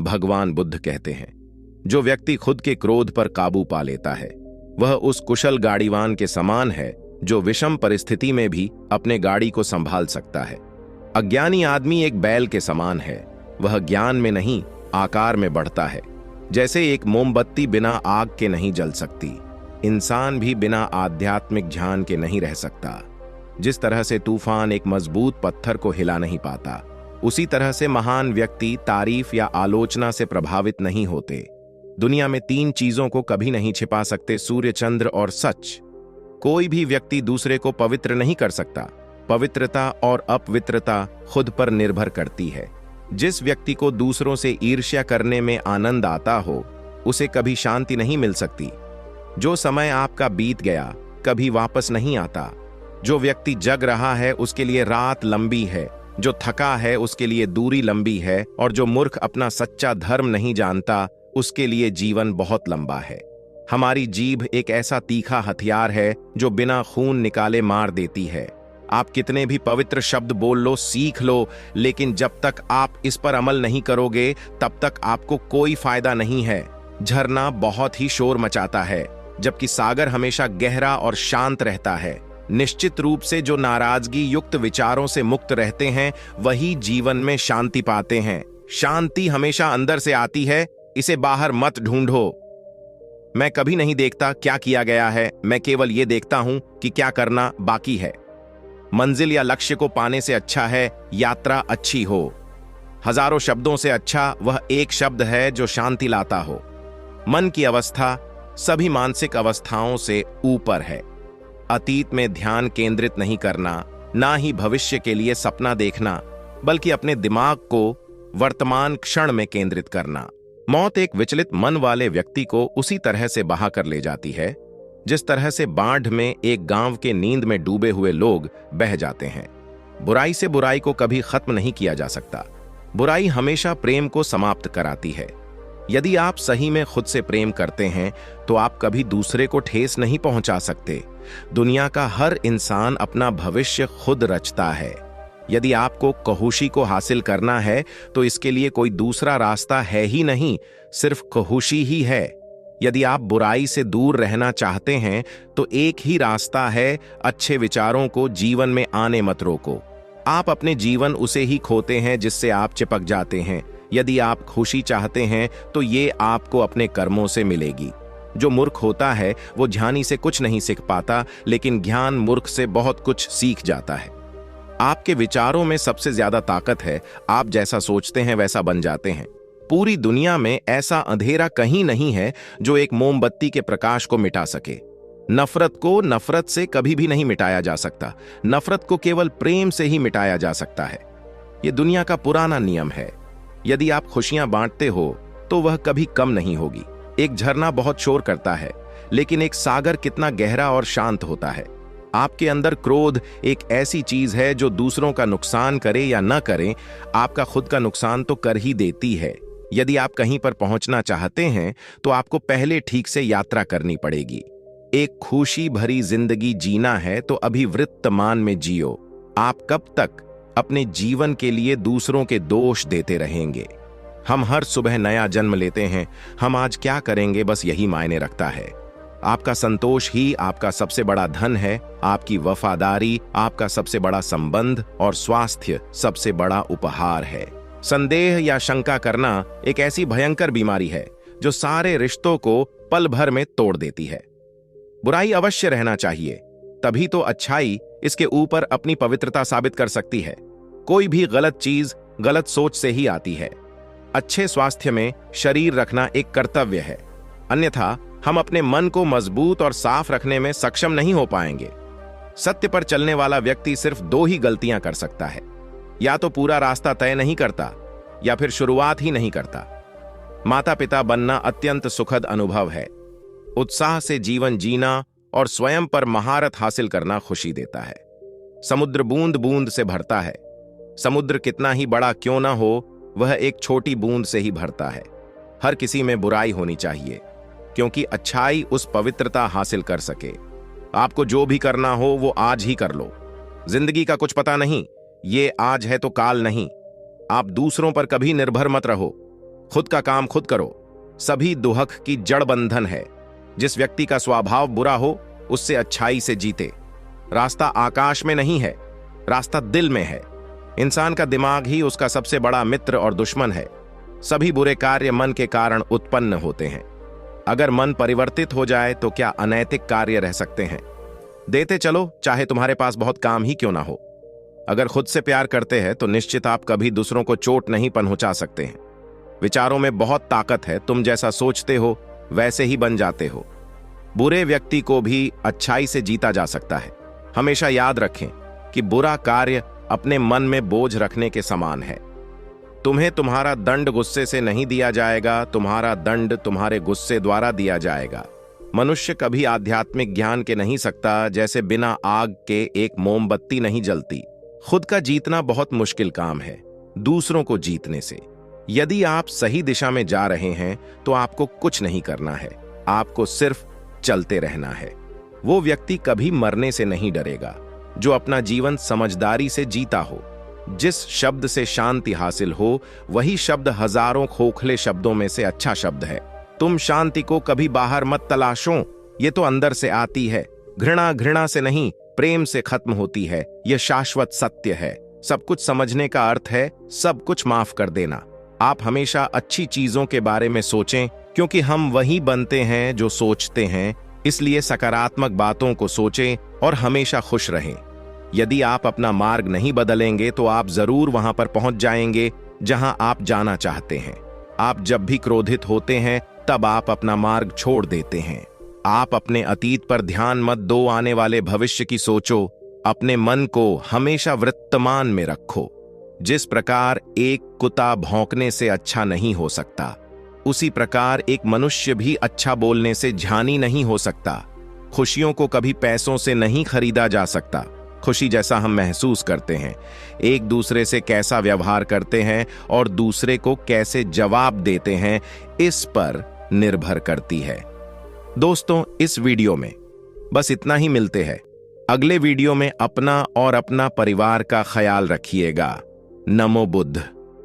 भगवान बुद्ध कहते हैं, जो व्यक्ति खुद के क्रोध पर काबू पा लेता है वह उस कुशल गाड़ीवान के समान है जो विषम परिस्थिति में भी अपने गाड़ी को संभाल सकता है। अज्ञानी आदमी एक बैल के समान है, वह ज्ञान में नहीं आकार में बढ़ता है। जैसे एक मोमबत्ती बिना आग के नहीं जल सकती, इंसान भी बिना आध्यात्मिक ध्यान के नहीं रह सकता। जिस तरह से तूफान एक मजबूत पत्थर को हिला नहीं पाता, उसी तरह से महान व्यक्ति तारीफ या आलोचना से प्रभावित नहीं होते। दुनिया में 3 चीजों को कभी नहीं छिपा सकते, सूर्य, चंद्र और सच। कोई भी व्यक्ति दूसरे को पवित्र नहीं कर सकता। पवित्रता और अपवित्रता खुद पर निर्भर करती है। जिस व्यक्ति को दूसरों से ईर्ष्या करने में आनंद आता हो, उसे कभी शांति नहीं मिल सकती। जो समय आपका बीत गया कभी वापस नहीं आता। जो व्यक्ति जग रहा है उसके लिए रात लंबी है, जो थका है उसके लिए दूरी लंबी है, और जो मूर्ख अपना सच्चा धर्म नहीं जानता उसके लिए जीवन बहुत लंबा है। हमारी जीभ एक ऐसा तीखा हथियार है जो बिना खून निकाले मार देती है। आप कितने भी पवित्र शब्द बोल लो, सीख लो, लेकिन जब तक आप इस पर अमल नहीं करोगे तब तक आपको कोई फायदा नहीं है। झरना बहुत ही शोर मचाता है, जबकि सागर हमेशा गहरा और शांत रहता है। निश्चित रूप से जो नाराजगी युक्त विचारों से मुक्त रहते हैं वही जीवन में शांति पाते हैं। शांति हमेशा अंदर से आती है, इसे बाहर मत ढूंढो। मैं कभी नहीं देखता क्या किया गया है, मैं केवल ये देखता हूं कि क्या करना बाकी है। मंजिल या लक्ष्य को पाने से अच्छा है यात्रा अच्छी हो। हजारों शब्दों से अच्छा वह एक शब्द है जो शांति लाता हो। मन की अवस्था सभी मानसिक अवस्थाओं से ऊपर है। अतीत में ध्यान केंद्रित नहीं करना, ना ही भविष्य के लिए सपना देखना, बल्कि अपने दिमाग को वर्तमान क्षण में केंद्रित करना। मौत एक विचलित मन वाले व्यक्ति को उसी तरह से बहा कर ले जाती है जिस तरह से बाढ़ में एक गांव के नींद में डूबे हुए लोग बह जाते हैं। बुराई से बुराई को कभी खत्म नहीं किया जा सकता। बुराई हमेशा प्रेम को समाप्त कराती है। यदि आप सही में खुद से प्रेम करते हैं तो आप कभी दूसरे को ठेस नहीं पहुंचा सकते। दुनिया का हर इंसान अपना भविष्य खुद रचता है। यदि आपको कहुशी को हासिल करना है तो इसके लिए कोई दूसरा रास्ता है ही नहीं, सिर्फ कहुशी ही है। यदि आप बुराई से दूर रहना चाहते हैं तो एक ही रास्ता है, अच्छे विचारों को जीवन में आने मत रोको। आप अपने जीवन उसे ही खोते हैं जिससे आप चिपक जाते हैं। यदि आप खुशी चाहते हैं तो ये आपको अपने कर्मों से मिलेगी। जो मूर्ख होता है वो ज्ञानी से कुछ नहीं सीख पाता, लेकिन ज्ञान मूर्ख से बहुत कुछ सीख जाता है। आपके विचारों में सबसे ज्यादा ताकत है। आप जैसा सोचते हैं वैसा बन जाते हैं। पूरी दुनिया में ऐसा अंधेरा कहीं नहीं है जो एक मोमबत्ती के प्रकाश को मिटा सके। नफरत को नफरत से कभी भी नहीं मिटाया जा सकता। नफरत को केवल प्रेम से ही मिटाया जा सकता है। यह दुनिया का पुराना नियम है। यदि आप खुशियां बांटते हो तो वह कभी कम नहीं होगी। एक झरना बहुत शोर करता है, लेकिन एक सागर कितना गहरा और शांत होता है। आपके अंदर क्रोध एक ऐसी चीज है जो दूसरों का नुकसान करे या न करे, आपका खुद का नुकसान तो कर ही देती है। यदि आप कहीं पर पहुंचना चाहते हैं तो आपको पहले ठीक से यात्रा करनी पड़ेगी। एक खुशी भरी जिंदगी जीना है तो अभी वर्तमान में जियो। आप कब तक अपने जीवन के लिए दूसरों के दोष देते रहेंगे? हम हर सुबह नया जन्म लेते हैं। हम आज क्या करेंगे बस यही मायने रखता है। आपका संतोष ही आपका सबसे बड़ा धन है। आपकी वफादारी आपका सबसे बड़ा संबंध, और स्वास्थ्य सबसे बड़ा उपहार है। संदेह या शंका करना एक ऐसी भयंकर बीमारी है जो सारे रिश्तों को पल भर में तोड़ देती है। बुराई अवश्य रहना चाहिए, तभी तो अच्छाई इसके ऊपर अपनी पवित्रता साबित कर सकती है। कोई भी गलत चीज गलत सोच से ही आती है। अच्छे स्वास्थ्य में शरीर रखना एक कर्तव्य है, अन्यथा हम अपने मन को मजबूत और साफ रखने में सक्षम नहीं हो पाएंगे। सत्य पर चलने वाला व्यक्ति सिर्फ 2 ही गलतियां कर सकता है, या तो पूरा रास्ता तय नहीं करता या फिर शुरुआत ही नहीं करता। माता पिता बनना अत्यंत सुखद अनुभव है। उत्साह से जीवन जीना और स्वयं पर महारत हासिल करना खुशी देता है। समुद्र बूंद बूंद से भरता है। समुद्र कितना ही बड़ा क्यों ना हो, वह एक छोटी बूंद से ही भरता है। हर किसी में बुराई होनी चाहिए, क्योंकि अच्छाई उस पवित्रता हासिल कर सके। आपको जो भी करना हो वो आज ही कर लो। जिंदगी का कुछ पता नहीं, ये आज है तो काल नहीं। आप दूसरों पर कभी निर्भर मत रहो। खुद का काम खुद करो। सभी दुहक की जड़ बंधन है। जिस व्यक्ति का स्वभाव बुरा हो उससे अच्छाई से जीते। रास्ता आकाश में नहीं है, रास्ता दिल में है। इंसान का दिमाग ही उसका सबसे बड़ा मित्र और दुश्मन है। सभी बुरे कार्य मन के कारण उत्पन्न होते हैं। अगर मन परिवर्तित हो जाए तो क्या अनैतिक कार्य रह सकते हैं? देते चलो, चाहे तुम्हारे पास बहुत काम ही क्यों ना हो। अगर खुद से प्यार करते हैं तो निश्चित आप कभी दूसरों को चोट नहीं पहुंचा सकते हैं। विचारों में बहुत ताकत है, तुम जैसा सोचते हो वैसे ही बन जाते हो। बुरे व्यक्ति को भी अच्छाई से जीता जा सकता है। हमेशा याद रखें कि बुरा कार्य अपने मन में बोझ रखने के समान है। तुम्हें तुम्हारा दंड गुस्से से नहीं दिया जाएगा, तुम्हारा दंड तुम्हारे गुस्से द्वारा दिया जाएगा। मनुष्य कभी आध्यात्मिक ज्ञान के नहीं सकता, जैसे बिना आग के एक मोमबत्ती नहीं जलती। खुद का जीतना बहुत मुश्किल काम है दूसरों को जीतने से। यदि आप सही दिशा में जा रहे हैं तो आपको कुछ नहीं करना है, आपको सिर्फ चलते रहना है। वो व्यक्ति कभी मरने से नहीं डरेगा जो अपना जीवन समझदारी से जीता हो। जिस शब्द से शांति हासिल हो वही शब्द हजारों खोखले शब्दों में से अच्छा शब्द है। तुम शांति को कभी बाहर मत तलाशो, ये तो अंदर से आती है। घृणा घृणा से नहीं, प्रेम से खत्म होती है। यह शाश्वत सत्य है। सब कुछ समझने का अर्थ है सब कुछ माफ कर देना। आप हमेशा अच्छी चीजों के बारे में सोचें, क्योंकि हम वही बनते हैं जो सोचते हैं। इसलिए सकारात्मक बातों को सोचें और हमेशा खुश रहें। यदि आप अपना मार्ग नहीं बदलेंगे तो आप जरूर वहां पर पहुंच जाएंगे जहां आप जाना चाहते हैं। आप जब भी क्रोधित होते हैं तब आप अपना मार्ग छोड़ देते हैं। आप अपने अतीत पर ध्यान मत दो, आने वाले भविष्य की सोचो। अपने मन को हमेशा वर्तमान में रखो। जिस प्रकार एक कुत्ता भौंकने से अच्छा नहीं हो सकता, उसी प्रकार एक मनुष्य भी अच्छा बोलने से ज्ञानी नहीं हो सकता। खुशियों को कभी पैसों से नहीं खरीदा जा सकता। खुशी जैसा हम महसूस करते हैं, एक दूसरे से कैसा व्यवहार करते हैं और दूसरे को कैसे जवाब देते हैं, इस पर निर्भर करती है। दोस्तों, इस वीडियो में बस इतना ही। मिलते हैं अगले वीडियो में। अपना और अपना परिवार का ख्याल रखिएगा। नमो बुद्ध।